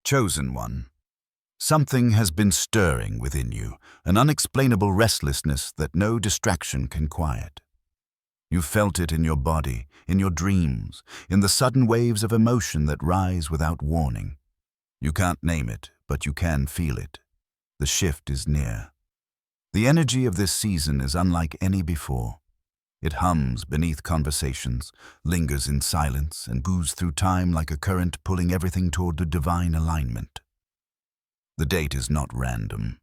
Chosen one. Something has been stirring within you, an unexplainable restlessness that no distraction can quiet. You felt it in your body, in your dreams, in the sudden waves of emotion that rise without warning. You can't name it, but you can feel it. The shift is near. The energy of this season is unlike any before. It hums beneath conversations, lingers in silence, and moves through time like a current pulling everything toward the divine alignment. The date is not random.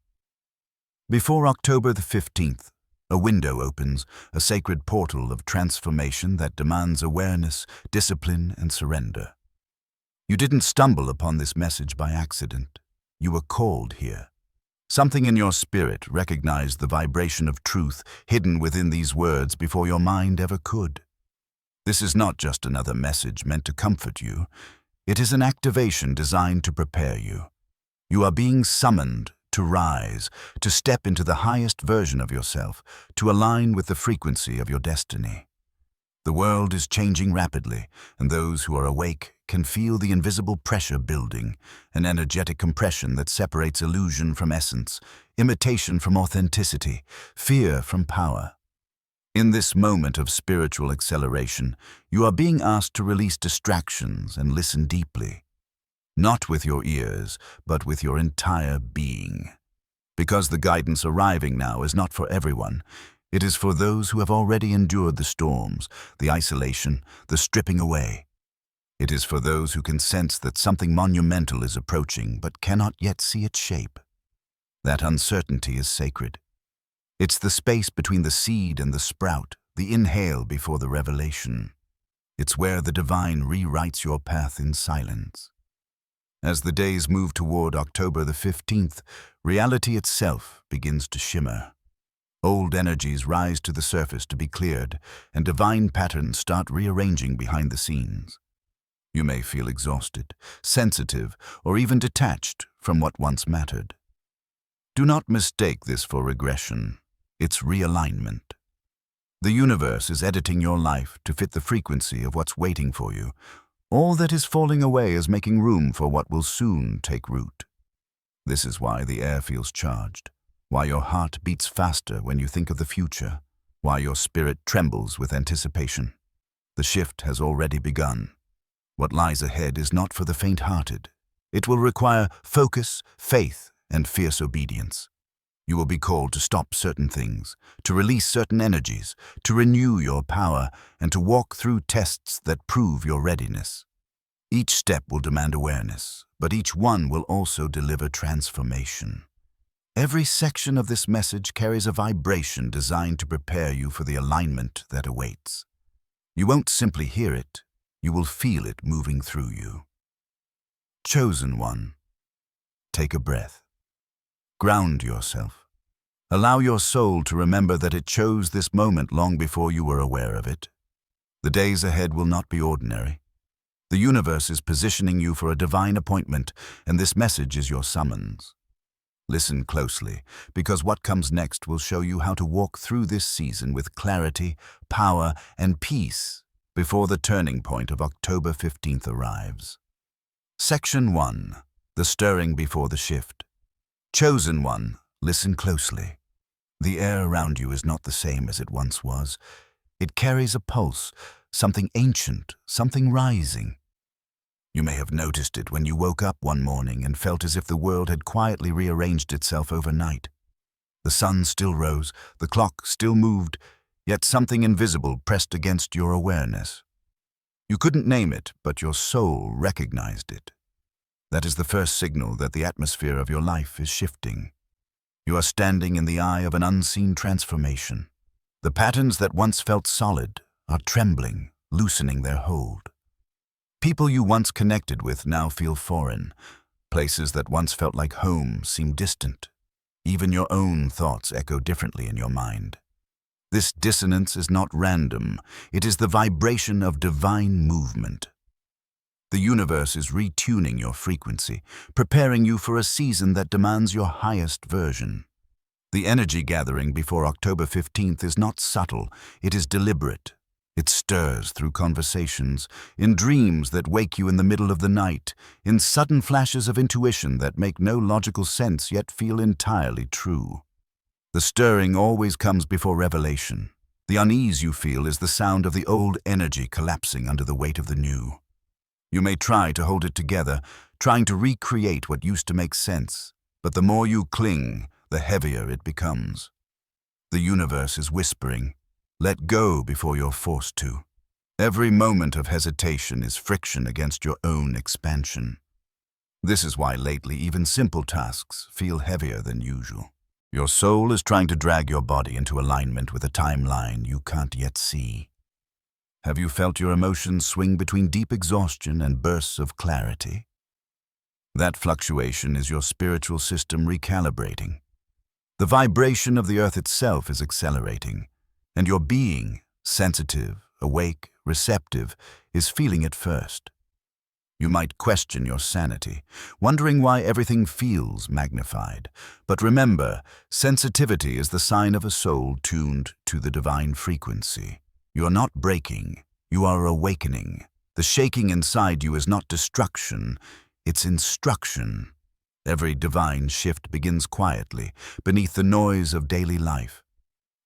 Before October the 15th, a window opens, a sacred portal of transformation that demands awareness, discipline, and surrender. You didn't stumble upon this message by accident. You were called here. Something in your spirit recognized the vibration of truth hidden within these words before your mind ever could. This is not just another message meant to comfort you. It is an activation designed to prepare you. You are being summoned to rise, to step into the highest version of yourself, to align with the frequency of your destiny. The world is changing rapidly, and those who are awake can feel the invisible pressure building, an energetic compression that separates illusion from essence, imitation from authenticity, fear from power. In this moment of spiritual acceleration, you are being asked to release distractions and listen deeply. Not with your ears, but with your entire being. Because the guidance arriving now is not for everyone. It is for those who have already endured the storms, the isolation, the stripping away. It is for those who can sense that something monumental is approaching but cannot yet see its shape. That uncertainty is sacred. It's the space between the seed and the sprout, the inhale before the revelation. It's where the divine rewrites your path in silence. As the days move toward October the 15th, reality itself begins to shimmer. Old energies rise to the surface to be cleared, and divine patterns start rearranging behind the scenes. You may feel exhausted, sensitive, or even detached from what once mattered. Do not mistake this for regression. It's realignment. The universe is editing your life to fit the frequency of what's waiting for you. All that is falling away is making room for what will soon take root. This is why the air feels charged, why your heart beats faster when you think of the future, why your spirit trembles with anticipation. The shift has already begun. What lies ahead is not for the faint-hearted. It will require focus, faith, and fierce obedience. You will be called to stop certain things, to release certain energies, to renew your power, and to walk through tests that prove your readiness. Each step will demand awareness, but each one will also deliver transformation. Every section of this message carries a vibration designed to prepare you for the alignment that awaits. You won't simply hear it, you will feel it moving through you. Chosen one. Take a breath. Ground yourself. Allow your soul to remember that it chose this moment long before you were aware of it. The days ahead will not be ordinary. The universe is positioning you for a divine appointment, and this message is your summons. Listen closely, because what comes next will show you how to walk through this season with clarity, power, and peace before the turning point of October 15th arrives. Section 1. The stirring before the shift. Chosen one, listen closely. The air around you is not the same as it once was. It carries a pulse, something ancient, something rising. You may have noticed it when you woke up one morning and felt as if the world had quietly rearranged itself overnight. The sun still rose, the clock still moved, yet something invisible pressed against your awareness. You couldn't name it, but your soul recognized it. That is the first signal that the atmosphere of your life is shifting. You are standing in the eye of an unseen transformation. The patterns that once felt solid are trembling, loosening their hold. People you once connected with now feel foreign. Places that once felt like home seem distant. Even your own thoughts echo differently in your mind. This dissonance is not random. It is the vibration of divine movement. The universe is retuning your frequency, preparing you for a season that demands your highest version. The energy gathering before October 15th is not subtle, it is deliberate. It stirs through conversations, in dreams that wake you in the middle of the night, in sudden flashes of intuition that make no logical sense yet feel entirely true. The stirring always comes before revelation. The unease you feel is the sound of the old energy collapsing under the weight of the new. You may try to hold it together, trying to recreate what used to make sense, but the more you cling, the heavier it becomes. The universe is whispering, let go before you're forced to. Every moment of hesitation is friction against your own expansion. This is why lately even simple tasks feel heavier than usual. Your soul is trying to drag your body into alignment with a timeline you can't yet see. Have you felt your emotions swing between deep exhaustion and bursts of clarity? That fluctuation is your spiritual system recalibrating. The vibration of the earth itself is accelerating, and your being, sensitive, awake, receptive, is feeling it first. You might question your sanity, wondering why everything feels magnified. But remember, sensitivity is the sign of a soul tuned to the divine frequency. You are not breaking, you are awakening. The shaking inside you is not destruction, it's instruction. Every divine shift begins quietly, beneath the noise of daily life.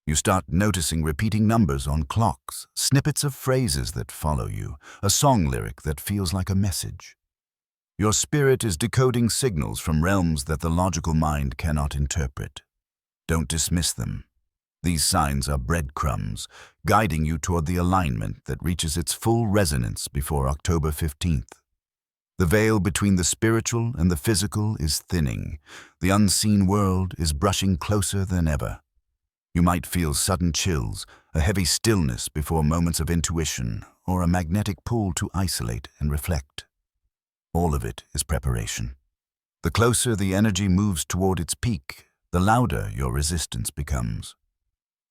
You start noticing repeating numbers on clocks, snippets of phrases that follow you, a song lyric that feels like a message. Your spirit is decoding signals from realms that the logical mind cannot interpret. Don't dismiss them. These signs are breadcrumbs, guiding you toward the alignment that reaches its full resonance before October 15th. The veil between the spiritual and the physical is thinning. The unseen world is brushing closer than ever. You might feel sudden chills, a heavy stillness before moments of intuition, or a magnetic pull to isolate and reflect. All of it is preparation. The closer the energy moves toward its peak, the louder your resistance becomes.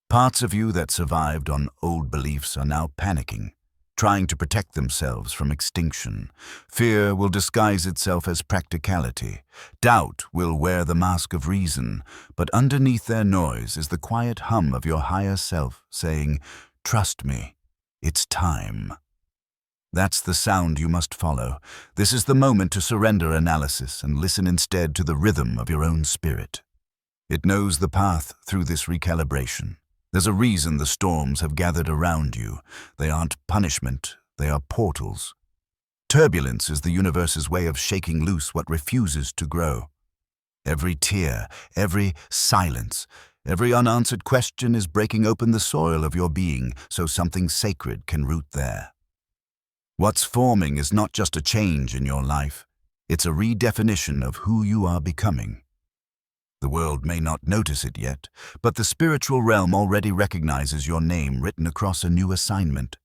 Parts of you that survived on old beliefs are now panicking, trying to protect themselves from extinction. Fear will disguise itself as practicality. Doubt will wear the mask of reason, but underneath their noise is the quiet hum of your higher self saying, "Trust me, it's time." That's the sound you must follow. This is the moment to surrender analysis and listen instead to the rhythm of your own spirit. It knows the path through this recalibration. There's a reason the storms have gathered around you. They aren't punishment, they are portals. Turbulence is the universe's way of shaking loose what refuses to grow. Every tear, every silence, every unanswered question is breaking open the soil of your being so something sacred can root there. What's forming is not just a change in your life, it's a redefinition of who you are becoming. The world may not notice it yet, but the spiritual realm already recognizes your name written across a new assignment.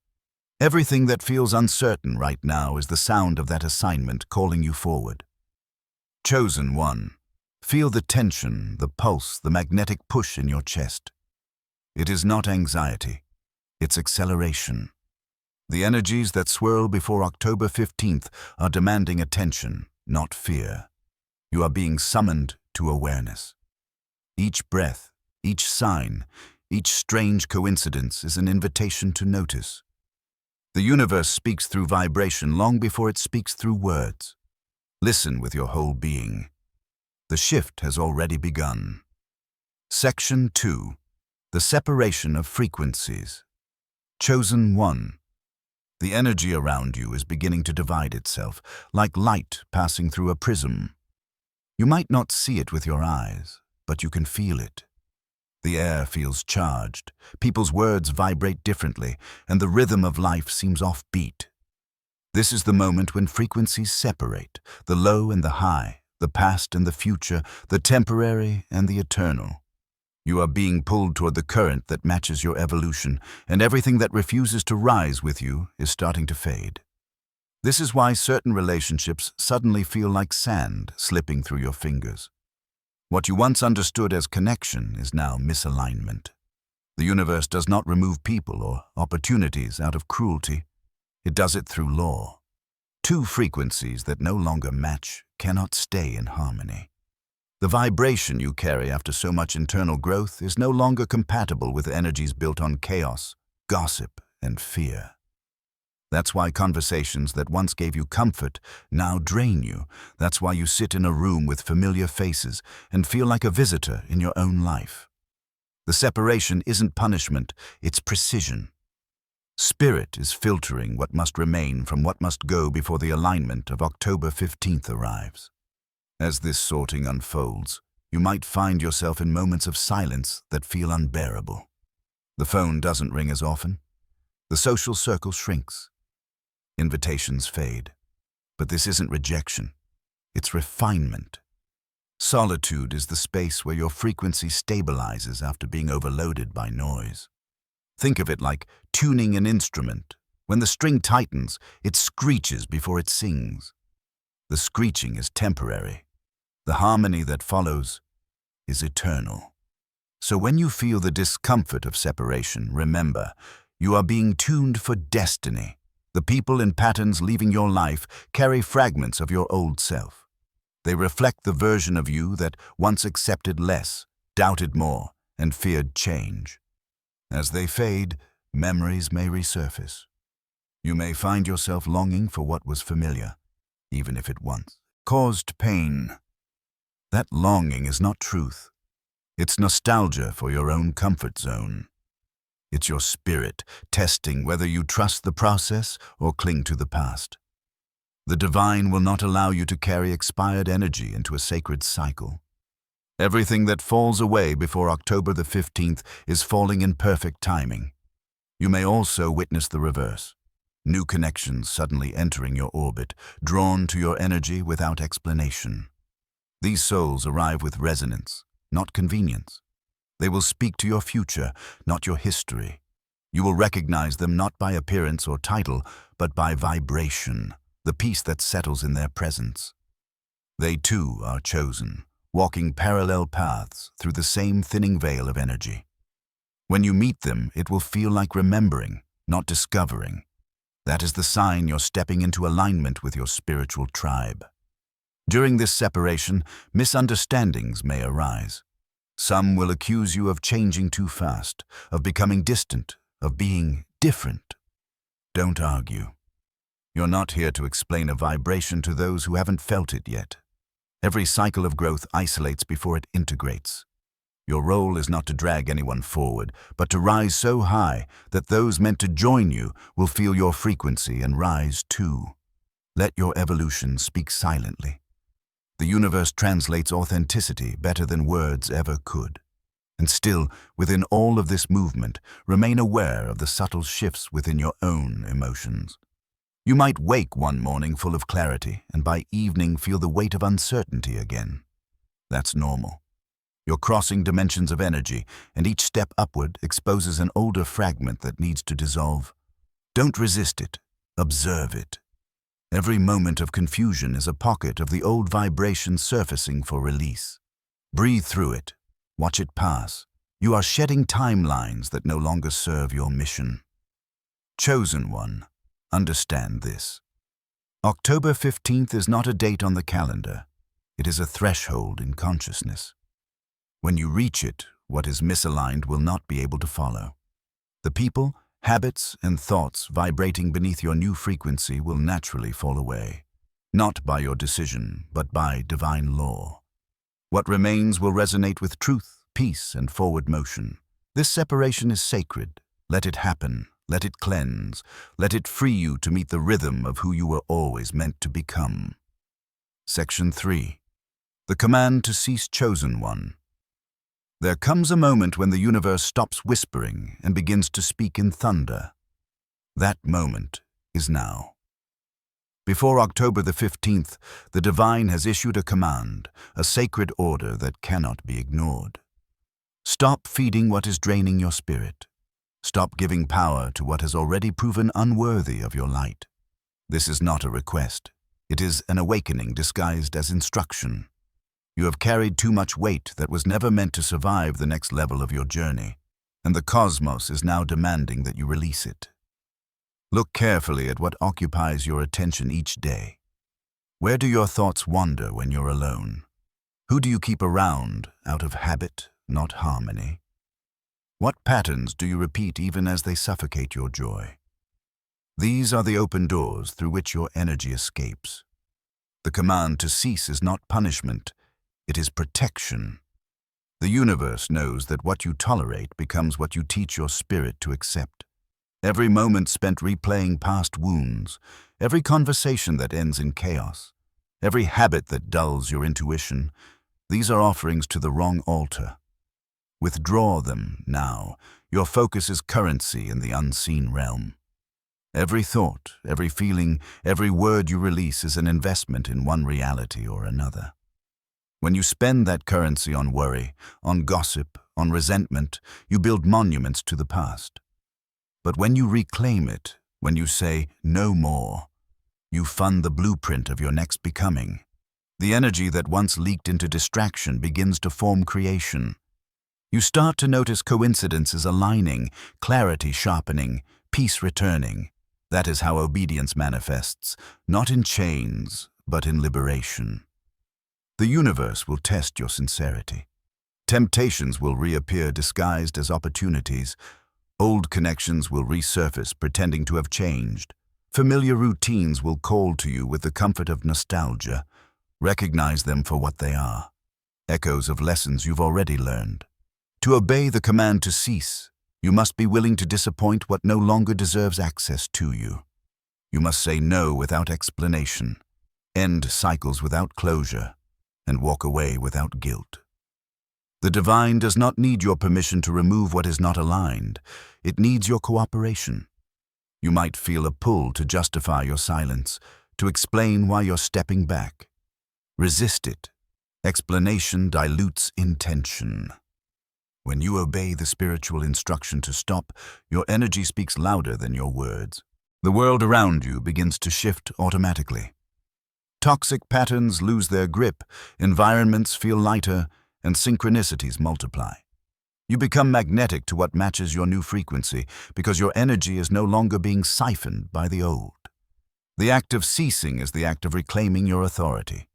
Everything that feels uncertain right now is the sound of that assignment calling you forward. Chosen one. Feel the tension, the pulse, the magnetic push in your chest. It is not anxiety, it's acceleration. The energies that swirl before October 15th are demanding attention, not fear. You are being summoned to awareness. Each breath, each sign, each strange coincidence is an invitation to notice. The universe speaks through vibration long before it speaks through words. Listen with your whole being. The shift has already begun. Section 2. The separation of frequencies. Chosen one. The energy around you is beginning to divide itself, like light passing through a prism. You might not see it with your eyes, but you can feel it. The air feels charged, people's words vibrate differently, and the rhythm of life seems offbeat. This is the moment when frequencies separate, the low and the high, the past and the future, the temporary and the eternal. You are being pulled toward the current that matches your evolution, and everything that refuses to rise with you is starting to fade. This is why certain relationships suddenly feel like sand slipping through your fingers. What you once understood as connection is now misalignment. The universe does not remove people or opportunities out of cruelty. It does it through law. Two frequencies that no longer match cannot stay in harmony. The vibration you carry after so much internal growth is no longer compatible with energies built on chaos, gossip, and fear. That's why conversations that once gave you comfort now drain you. That's why you sit in a room with familiar faces and feel like a visitor in your own life. The separation isn't punishment, it's precision. Spirit is filtering what must remain from what must go before the alignment of October 15th arrives. As this sorting unfolds, you might find yourself in moments of silence that feel unbearable. The phone doesn't ring as often. The social circle shrinks. Invitations fade. But this isn't rejection. It's refinement. Solitude is the space where your frequency stabilizes after being overloaded by noise. Think of it like tuning an instrument. When the string tightens, it screeches before it sings. The screeching is temporary. The harmony that follows is eternal. So when you feel the discomfort of separation, remember, you are being tuned for destiny. The people and patterns leaving your life carry fragments of your old self. They reflect the version of you that once accepted less, doubted more, and feared change. As they fade, memories may resurface. You may find yourself longing for what was familiar, even if it once caused pain. That longing is not truth. It's nostalgia for your own comfort zone. It's your spirit testing whether you trust the process or cling to the past. The divine will not allow you to carry expired energy into a sacred cycle. Everything that falls away before October the 15th is falling in perfect timing. You may also witness the reverse. New connections suddenly entering your orbit, drawn to your energy without explanation. These souls arrive with resonance, not convenience. They will speak to your future, not your history. You will recognize them not by appearance or title, but by vibration, the peace that settles in their presence. They too are chosen, walking parallel paths through the same thinning veil of energy. When you meet them, it will feel like remembering, not discovering. That is the sign you're stepping into alignment with your spiritual tribe. During this separation, misunderstandings may arise. Some will accuse you of changing too fast, of becoming distant, of being different. Don't argue. You're not here to explain a vibration to those who haven't felt it yet. Every cycle of growth isolates before it integrates. Your role is not to drag anyone forward, but to rise so high that those meant to join you will feel your frequency and rise too. Let your evolution speak silently. The universe translates authenticity better than words ever could. And still, within all of this movement, remain aware of the subtle shifts within your own emotions. You might wake one morning full of clarity, and by evening feel the weight of uncertainty again. That's normal. You're crossing dimensions of energy, and each step upward exposes an older fragment that needs to dissolve. Don't resist it. Observe it. Every moment of confusion is a pocket of the old vibration surfacing for release. Breathe through it. Watch it pass. You are shedding timelines that no longer serve your mission. Chosen one, understand this. October 15th is not a date on the calendar. It is a threshold in consciousness. When you reach it, what is misaligned will not be able to follow. The people, habits, and thoughts vibrating beneath your new frequency will naturally fall away, not by your decision, but by divine law. What remains will resonate with truth, peace, and forward motion. This separation is sacred. Let it happen. Let it cleanse. Let it free you to meet the rhythm of who you were always meant to become. Section 3. The command to cease, chosen one. There comes a moment when the universe stops whispering and begins to speak in thunder. That moment is now. Before October the 15th, the divine has issued a command, a sacred order that cannot be ignored. Stop feeding what is draining your spirit. Stop giving power to what has already proven unworthy of your light. This is not a request. It is an awakening disguised as instruction. You have carried too much weight that was never meant to survive the next level of your journey, and the cosmos is now demanding that you release it. Look carefully at what occupies your attention each day. Where do your thoughts wander when you're alone? Who do you keep around out of habit, not harmony? What patterns do you repeat even as they suffocate your joy? These are the open doors through which your energy escapes. The command to cease is not punishment, it is protection. The universe knows that what you tolerate becomes what you teach your spirit to accept. Every moment spent replaying past wounds, every conversation that ends in chaos, every habit that dulls your intuition, these are offerings to the wrong altar. Withdraw them now. Your focus is currency in the unseen realm. Every thought, every feeling, every word you release is an investment in one reality or another. When you spend that currency on worry, on gossip, on resentment, you build monuments to the past. But when you reclaim it, when you say, "No more," you fund the blueprint of your next becoming. The energy that once leaked into distraction begins to form creation. You start to notice coincidences aligning, clarity sharpening, peace returning. That is how obedience manifests, not in chains, but in liberation. The universe will test your sincerity. Temptations will reappear disguised as opportunities. Old connections will resurface pretending to have changed. Familiar routines will call to you with the comfort of nostalgia. Recognize them for what they are. Echoes of lessons you've already learned. To obey the command to cease, you must be willing to disappoint what no longer deserves access to you. You must say no without explanation, end cycles without closure, and walk away without guilt. The divine does not need your permission to remove what is not aligned. It needs your cooperation. You might feel a pull to justify your silence, to explain why you're stepping back. Resist it. Explanation dilutes intention. When you obey the spiritual instruction to stop, your energy speaks louder than your words. The world around you begins to shift automatically. Toxic patterns lose their grip, environments feel lighter, and synchronicities multiply. You become magnetic to what matches your new frequency because your energy is no longer being siphoned by the old. The act of ceasing is the act of reclaiming your authority.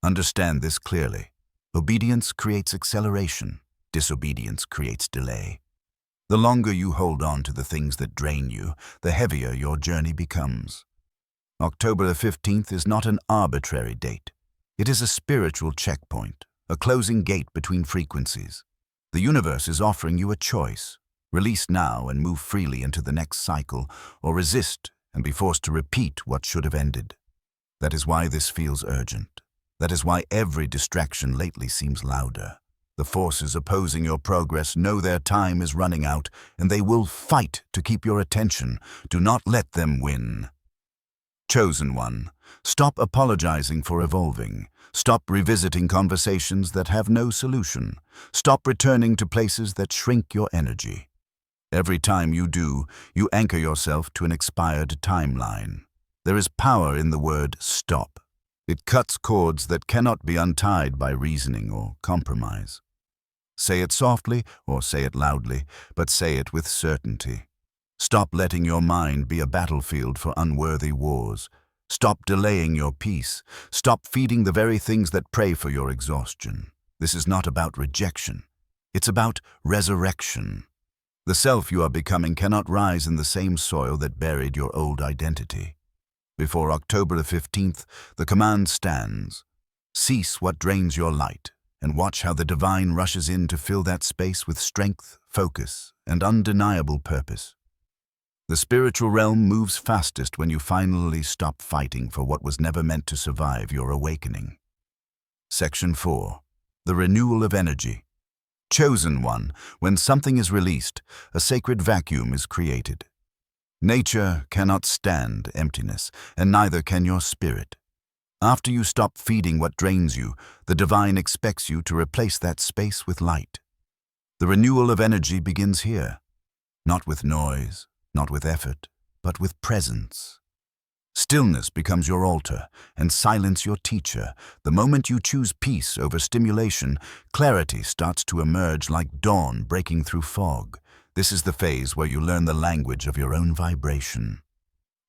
Understand this clearly. Obedience creates acceleration. Disobedience creates delay. The longer you hold on to the things that drain you, the heavier your journey becomes. October the 15th is not an arbitrary date. It is a spiritual checkpoint, a closing gate between frequencies. The universe is offering you a choice. Release now and move freely into the next cycle, or resist and be forced to repeat what should have ended. That is why this feels urgent. That is why every distraction lately seems louder. The forces opposing your progress know their time is running out, and they will fight to keep your attention. Do not let them win. Chosen one, stop apologizing for evolving. Stop revisiting conversations that have no solution. Stop returning to places that shrink your energy. Every time you do, you anchor yourself to an expired timeline. There is power in the word stop. It cuts cords that cannot be untied by reasoning or compromise. Say it softly or say it loudly, but say it with certainty. Stop letting your mind be a battlefield for unworthy wars. Stop delaying your peace. Stop feeding the very things that pray for your exhaustion. This is not about rejection. It's about resurrection. The self you are becoming cannot rise in the same soil that buried your old identity. Before October the 15th, the command stands. Cease what drains your light, and watch how the divine rushes in to fill that space with strength, focus, and undeniable purpose. The spiritual realm moves fastest when you finally stop fighting for what was never meant to survive your awakening. Section 4. The renewal of energy. Chosen one, when something is released, a sacred vacuum is created. Nature cannot stand emptiness, and neither can your spirit. After you stop feeding what drains you, the divine expects you to replace that space with light. The renewal of energy begins here, not with noise, not with effort, but with presence. Stillness becomes your altar, and silence your teacher. The moment you choose peace over stimulation, clarity starts to emerge like dawn breaking through fog. This is the phase where you learn the language of your own vibration.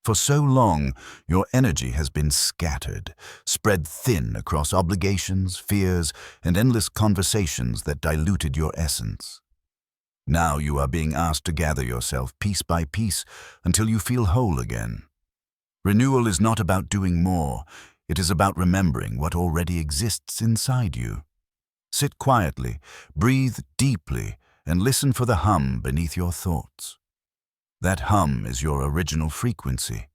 For so long, your energy has been scattered, spread thin across obligations, fears, and endless conversations that diluted your essence. Now you are being asked to gather yourself piece by piece until you feel whole again. Renewal is not about doing more, it is about remembering what already exists inside you. Sit quietly, breathe deeply, and listen for the hum beneath your thoughts. That hum is your original frequency,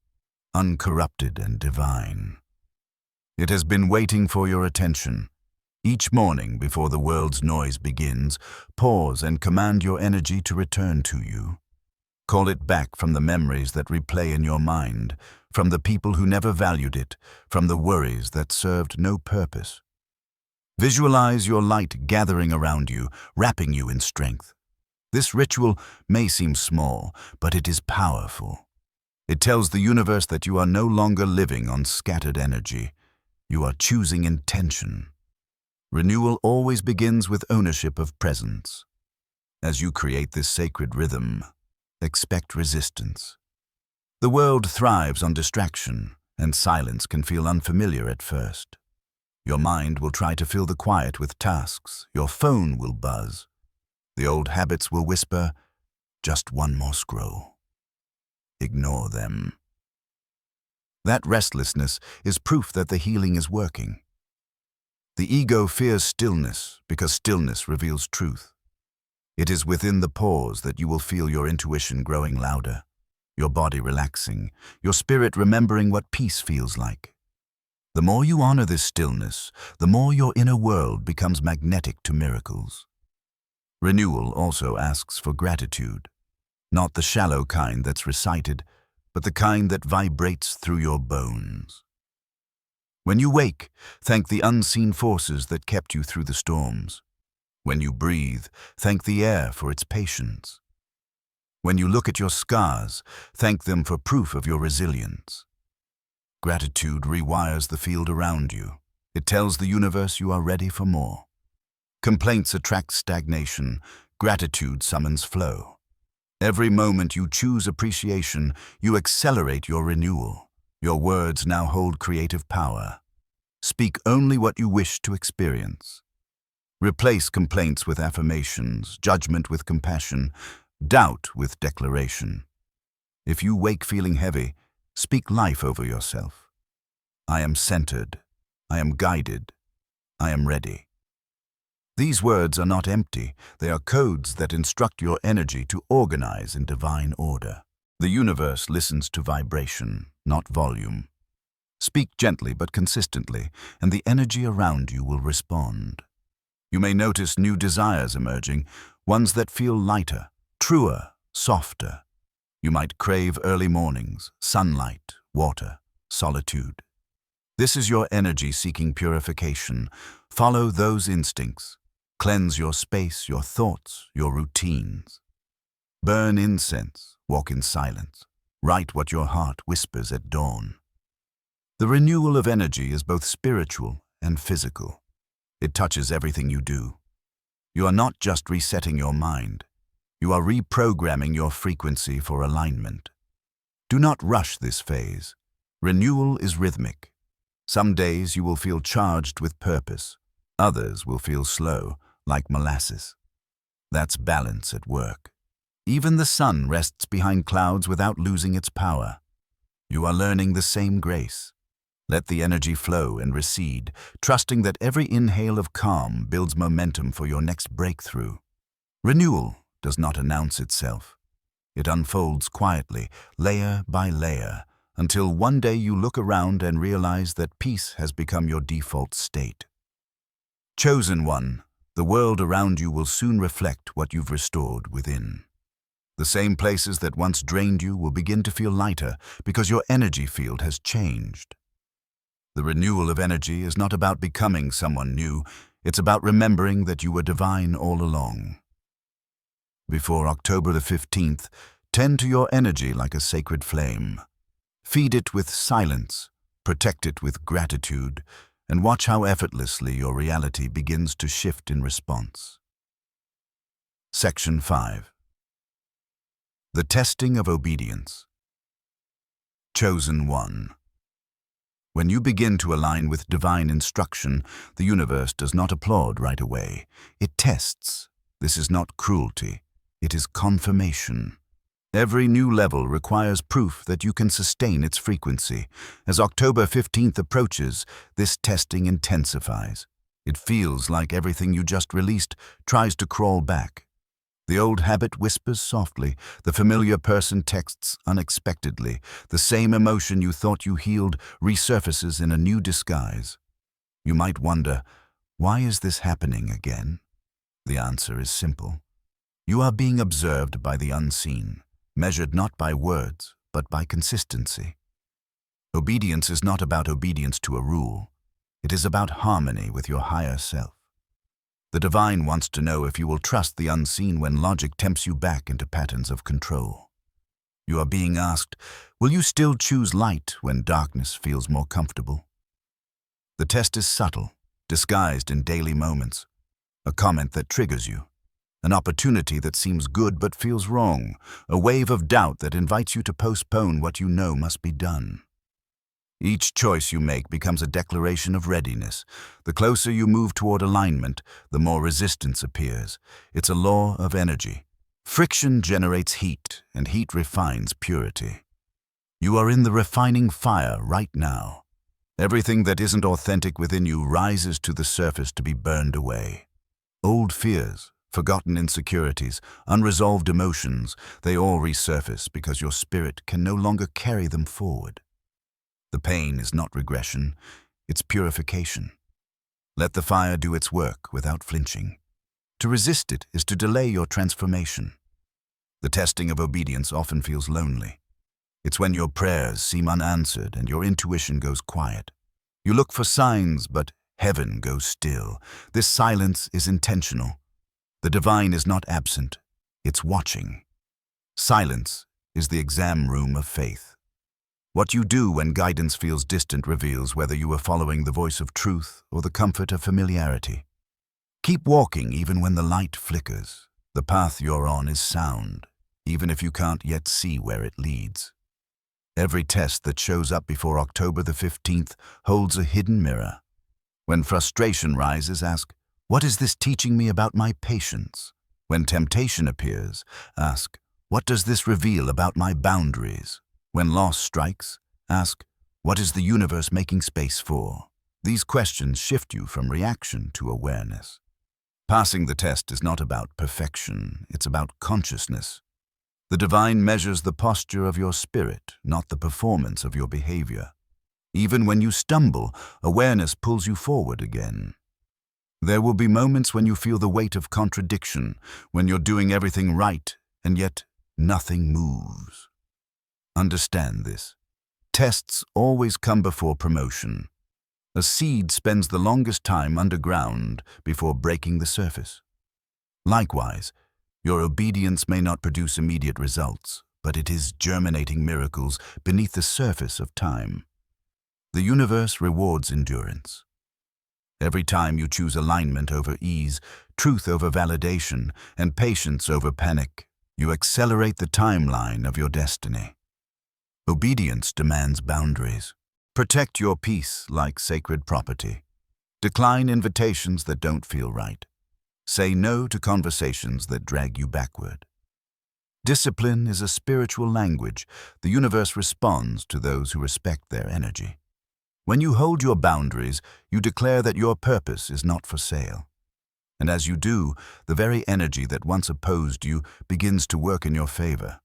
uncorrupted and divine. It has been waiting for your attention. Each morning, before the world's noise begins, pause and command your energy to return to you. Call it back from the memories that replay in your mind, from the people who never valued it, from the worries that served no purpose. Visualize your light gathering around you, wrapping you in strength. This ritual may seem small, but it is powerful. It tells the universe that you are no longer living on scattered energy. You are choosing intention. Renewal always begins with ownership of presence. As you create this sacred rhythm, expect resistance. The world thrives on distraction, and silence can feel unfamiliar at first. Your mind will try to fill the quiet with tasks. Your phone will buzz. The old habits will whisper, "Just one more scroll." Ignore them. That restlessness is proof that the healing is working. The ego fears stillness because stillness reveals truth. It is within the pause that you will feel your intuition growing louder, your body relaxing, your spirit remembering what peace feels like. The more you honor this stillness, the more your inner world becomes magnetic to miracles. Renewal also asks for gratitude, not the shallow kind that's recited, but the kind that vibrates through your bones. When you wake, thank the unseen forces that kept you through the storms. When you breathe, thank the air for its patience. When you look at your scars, thank them for proof of your resilience. Gratitude rewires the field around you. It tells the universe you are ready for more. Complaints attract stagnation. Gratitude summons flow. Every moment you choose appreciation, you accelerate your renewal. Your words now hold creative power. Speak only what you wish to experience. Replace complaints with affirmations, judgment with compassion, doubt with declaration. If you wake feeling heavy, speak life over yourself. I am centered. I am guided. I am ready. These words are not empty. They are codes that instruct your energy to organize in divine order. The universe listens to vibration, not volume. Speak gently but consistently, and the energy around you will respond. You may notice new desires emerging, ones that feel lighter, truer, softer. You might crave early mornings, sunlight, water, solitude. This is your energy seeking purification. Follow those instincts. Cleanse your space, your thoughts, your routines. Burn incense, walk in silence. Write what your heart whispers at dawn. The renewal of energy is both spiritual and physical. It touches everything you do. You are not just resetting your mind. You are reprogramming your frequency for alignment. Do not rush this phase. Renewal is rhythmic. Some days you will feel charged with purpose. Others will feel slow, like molasses. That's balance at work. Even the sun rests behind clouds without losing its power. You are learning the same grace. Let the energy flow and recede, trusting that every inhale of calm builds momentum for your next breakthrough. Renewal does not announce itself. It unfolds quietly, layer by layer, until one day you look around and realize that peace has become your default state. Chosen one, the world around you will soon reflect what you've restored within. The same places that once drained you will begin to feel lighter because your energy field has changed. The renewal of energy is not about becoming someone new, it's about remembering that you were divine all along. Before October the 15th, tend to your energy like a sacred flame. Feed it with silence, protect it with gratitude, and watch how effortlessly your reality begins to shift in response. Section 5. The Testing of Obedience. Chosen one. When you begin to align with divine instruction, the universe does not applaud right away. It tests. This is not cruelty. It is confirmation. Every new level requires proof that you can sustain its frequency. As October 15th approaches, this testing intensifies. It feels like everything you just released tries to crawl back. The old habit whispers softly, the familiar person texts unexpectedly, the same emotion you thought you healed resurfaces in a new disguise. You might wonder, why is this happening again? The answer is simple. You are being observed by the unseen, measured not by words, but by consistency. Obedience is not about obedience to a rule. It is about harmony with your higher self. The divine wants to know if you will trust the unseen when logic tempts you back into patterns of control. You are being asked, will you still choose light when darkness feels more comfortable? The test is subtle, disguised in daily moments. A comment that triggers you. An opportunity that seems good but feels wrong. A wave of doubt that invites you to postpone what you know must be done. Each choice you make becomes a declaration of readiness. The closer you move toward alignment, the more resistance appears. It's a law of energy. Friction generates heat, and heat refines purity. You are in the refining fire right now. Everything that isn't authentic within you rises to the surface to be burned away. Old fears, forgotten insecurities, unresolved emotions, they all resurface because your spirit can no longer carry them forward. The pain is not regression, it's purification. Let the fire do its work without flinching. To resist it is to delay your transformation. The testing of obedience often feels lonely. It's when your prayers seem unanswered and your intuition goes quiet. You look for signs, but heaven goes still. This silence is intentional. The divine is not absent, it's watching. Silence is the exam room of faith. What you do when guidance feels distant reveals whether you are following the voice of truth or the comfort of familiarity. Keep walking even when the light flickers. The path you're on is sound, even if you can't yet see where it leads. Every test that shows up before October the 15th holds a hidden mirror. When frustration rises, ask, what is this teaching me about my patience? When temptation appears, ask, what does this reveal about my boundaries? When loss strikes, ask, what is the universe making space for? These questions shift you from reaction to awareness. Passing the test is not about perfection, it's about consciousness. The divine measures the posture of your spirit, not the performance of your behavior. Even when you stumble, awareness pulls you forward again. There will be moments when you feel the weight of contradiction, when you're doing everything right, and yet nothing moves. Understand this. Tests always come before promotion. A seed spends the longest time underground before breaking the surface. Likewise, your obedience may not produce immediate results, but it is germinating miracles beneath the surface of time. The universe rewards endurance. Every time you choose alignment over ease, truth over validation, and patience over panic, you accelerate the timeline of your destiny. Obedience demands boundaries. Protect your peace like sacred property. Decline invitations that don't feel right. Say no to conversations that drag you backward. Discipline is a spiritual language. The universe responds to those who respect their energy. When you hold your boundaries, you declare that your purpose is not for sale. And as you do, the very energy that once opposed you begins to work in your favor.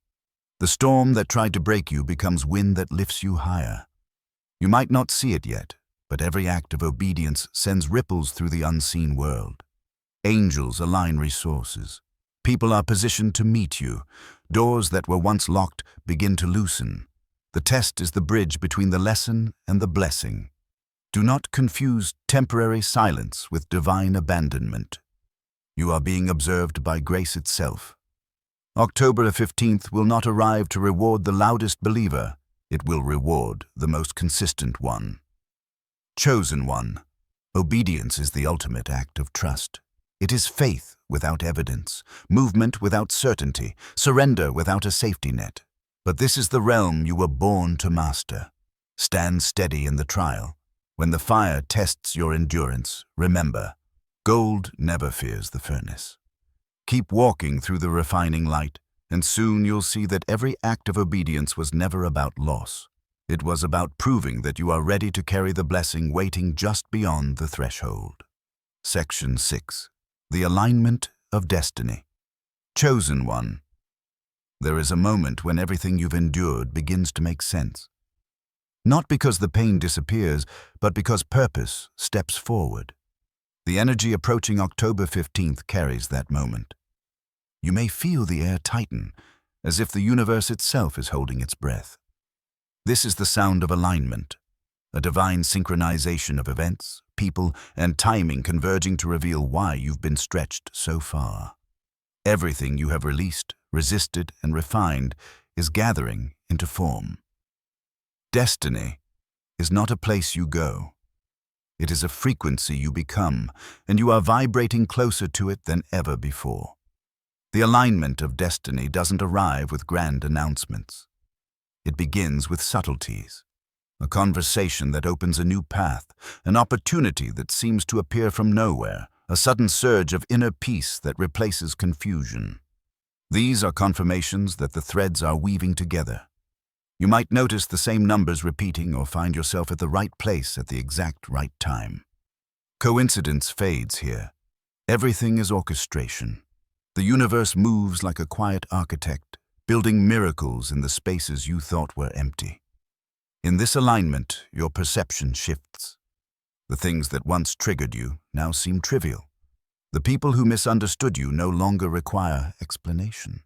The storm that tried to break you becomes wind that lifts you higher. You might not see it yet, but every act of obedience sends ripples through the unseen world. Angels align resources. People are positioned to meet you. Doors that were once locked begin to loosen. The test is the bridge between the lesson and the blessing. Do not confuse temporary silence with divine abandonment. You are being observed by grace itself. October 15th will not arrive to reward the loudest believer. It will reward the most consistent one. Chosen one. Obedience is the ultimate act of trust. It is faith without evidence, movement without certainty, surrender without a safety net. But this is the realm you were born to master. Stand steady in the trial. When the fire tests your endurance, remember, gold never fears the furnace. Keep walking through the refining light, and soon you'll see that every act of obedience was never about loss. It was about proving that you are ready to carry the blessing waiting just beyond the threshold. Section 6. The Alignment of Destiny. Chosen one. There is a moment when everything you've endured begins to make sense. Not because the pain disappears, but because purpose steps forward. The energy approaching October 15th carries that moment. You may feel the air tighten, as if the universe itself is holding its breath. This is the sound of alignment, a divine synchronization of events, people, and timing converging to reveal why you've been stretched so far. Everything you have released, resisted, and refined is gathering into form. Destiny is not a place you go. It is a frequency you become, and you are vibrating closer to it than ever before. The alignment of destiny doesn't arrive with grand announcements. It begins with subtleties, a conversation that opens a new path, an opportunity that seems to appear from nowhere, a sudden surge of inner peace that replaces confusion. These are confirmations that the threads are weaving together. You might notice the same numbers repeating or find yourself at the right place at the exact right time. Coincidence fades here. Everything is orchestration. The universe moves like a quiet architect, building miracles in the spaces you thought were empty. In this alignment, your perception shifts. The things that once triggered you now seem trivial. The people who misunderstood you no longer require explanation.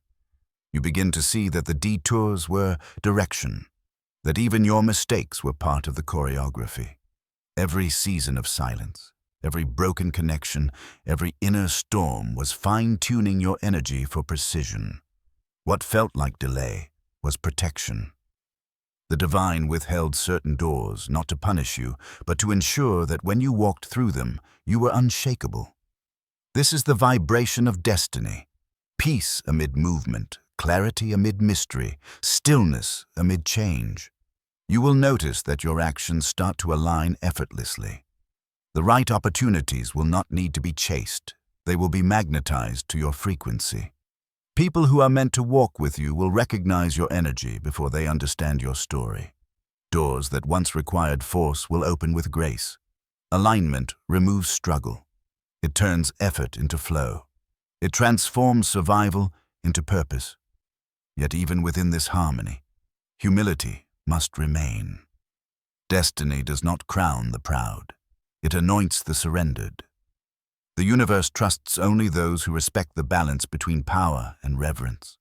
You begin to see that the detours were direction, that even your mistakes were part of the choreography. Every season of silence, every broken connection, every inner storm was fine-tuning your energy for precision. What felt like delay was protection. The divine withheld certain doors, not to punish you, but to ensure that when you walked through them, you were unshakable. This is the vibration of destiny. Peace amid movement, clarity amid mystery, stillness amid change. You will notice that your actions start to align effortlessly. The right opportunities will not need to be chased. They will be magnetized to your frequency. People who are meant to walk with you will recognize your energy before they understand your story. Doors that once required force will open with grace. Alignment removes struggle. It turns effort into flow. It transforms survival into purpose. Yet even within this harmony, humility must remain. Destiny does not crown the proud. It anoints the surrendered. The universe trusts only those who respect the balance between power and reverence.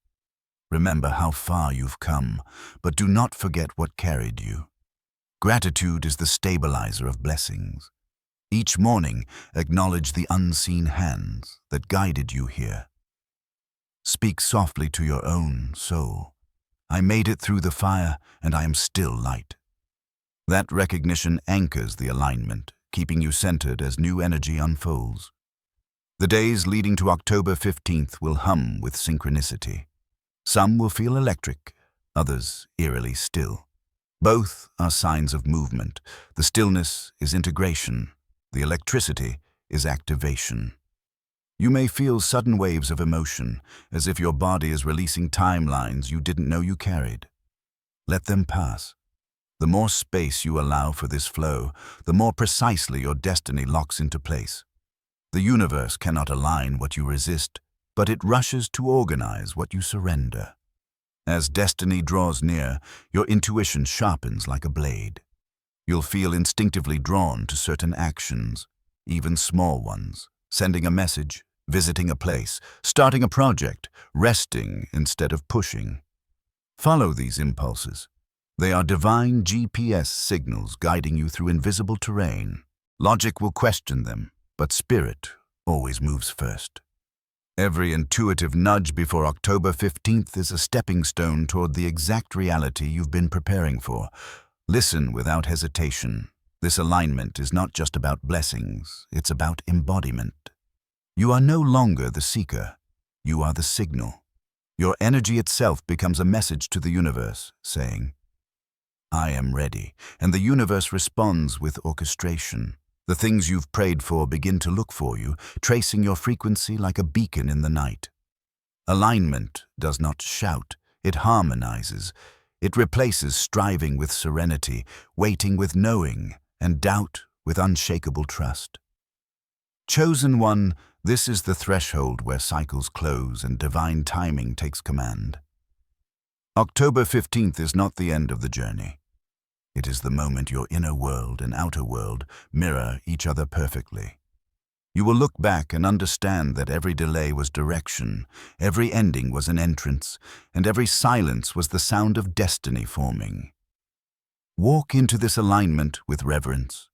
Remember how far you've come, but do not forget what carried you. Gratitude is the stabilizer of blessings. Each morning, acknowledge the unseen hands that guided you here. Speak softly to your own soul. I made it through the fire, and I am still light. That recognition anchors the alignment, keeping you centered as new energy unfolds. The days leading to October 15th will hum with synchronicity. Some will feel electric, others eerily still. Both are signs of movement. The stillness is integration. The electricity is activation. You may feel sudden waves of emotion, as if your body is releasing timelines you didn't know you carried. Let them pass. The more space you allow for this flow, the more precisely your destiny locks into place. The universe cannot align what you resist, but it rushes to organize what you surrender. As destiny draws near, your intuition sharpens like a blade. You'll feel instinctively drawn to certain actions, even small ones, sending a message, visiting a place, starting a project, resting instead of pushing. Follow these impulses. They are divine GPS signals guiding you through invisible terrain. Logic will question them, but spirit always moves first. Every intuitive nudge before October 15th is a stepping stone toward the exact reality you've been preparing for. Listen without hesitation. This alignment is not just about blessings, it's about embodiment. You are no longer the seeker, you are the signal. Your energy itself becomes a message to the universe, saying, I am ready, and the universe responds with orchestration. The things you've prayed for begin to look for you, tracing your frequency like a beacon in the night. Alignment does not shout, it harmonizes. It replaces striving with serenity, waiting with knowing, and doubt with unshakable trust. Chosen one, this is the threshold where cycles close and divine timing takes command. October 15th is not the end of the journey. It is the moment your inner world and outer world mirror each other perfectly. You will look back and understand that every delay was direction, every ending was an entrance, and every silence was the sound of destiny forming. Walk into this alignment with reverence.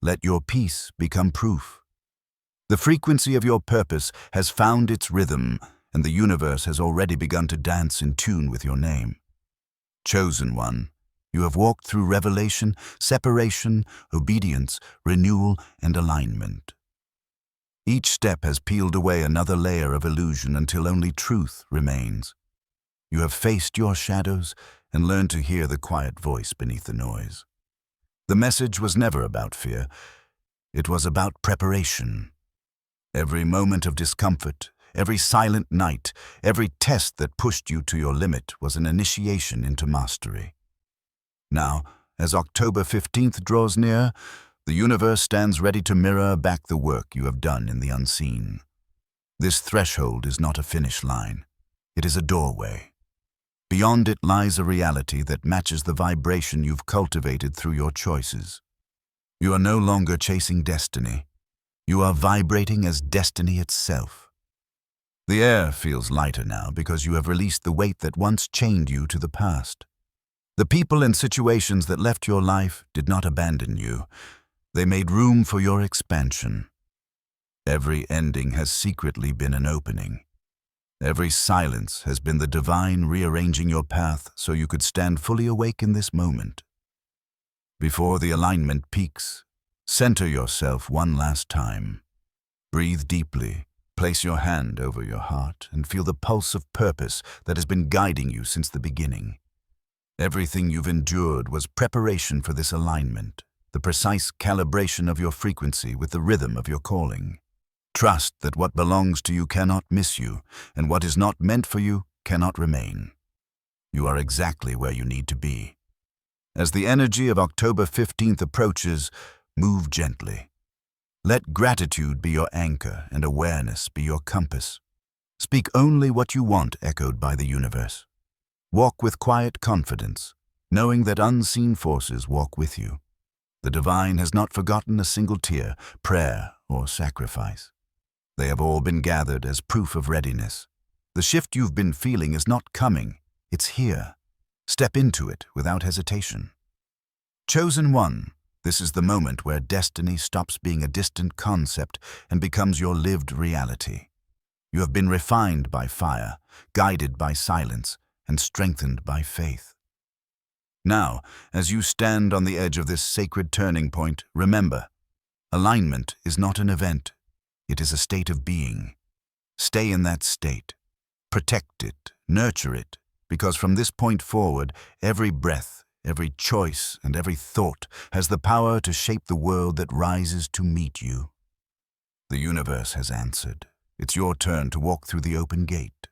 Let your peace become proof. The frequency of your purpose has found its rhythm, and the universe has already begun to dance in tune with your name. Chosen one, you have walked through revelation, separation, obedience, renewal, and alignment. Each step has peeled away another layer of illusion until only truth remains. You have faced your shadows and learned to hear the quiet voice beneath the noise. The message was never about fear. It was about preparation. Every moment of discomfort, every silent night, every test that pushed you to your limit was an initiation into mastery. Now, as October 15th draws near, the universe stands ready to mirror back the work you have done in the unseen. This threshold is not a finish line. It is a doorway. Beyond it lies a reality that matches the vibration you've cultivated through your choices. You are no longer chasing destiny. You are vibrating as destiny itself. The air feels lighter now because you have released the weight that once chained you to the past. The people and situations that left your life did not abandon you. They made room for your expansion. Every ending has secretly been an opening. Every silence has been the divine rearranging your path so you could stand fully awake in this moment. Before the alignment peaks, center yourself one last time. Breathe deeply, place your hand over your heart, and feel the pulse of purpose that has been guiding you since the beginning. Everything you've endured was preparation for this alignment, the precise calibration of your frequency with the rhythm of your calling. Trust that what belongs to you cannot miss you, and what is not meant for you cannot remain. You are exactly where you need to be. As the energy of October 15th approaches, move gently. Let gratitude be your anchor and awareness be your compass. Speak only what you want echoed by the universe. Walk with quiet confidence, knowing that unseen forces walk with you. The divine has not forgotten a single tear, prayer, or sacrifice. They have all been gathered as proof of readiness. The shift you've been feeling is not coming, it's here. Step into it without hesitation. Chosen one, this is the moment where destiny stops being a distant concept and becomes your lived reality. You have been refined by fire, guided by silence, and strengthened by faith. Now, as you stand on the edge of this sacred turning point, remember, alignment is not an event, it is a state of being. Stay in that state. Protect it, nurture it, because from this point forward, every breath, every choice, and every thought has the power to shape the world that rises to meet you. The universe has answered. It's your turn to walk through the open gate.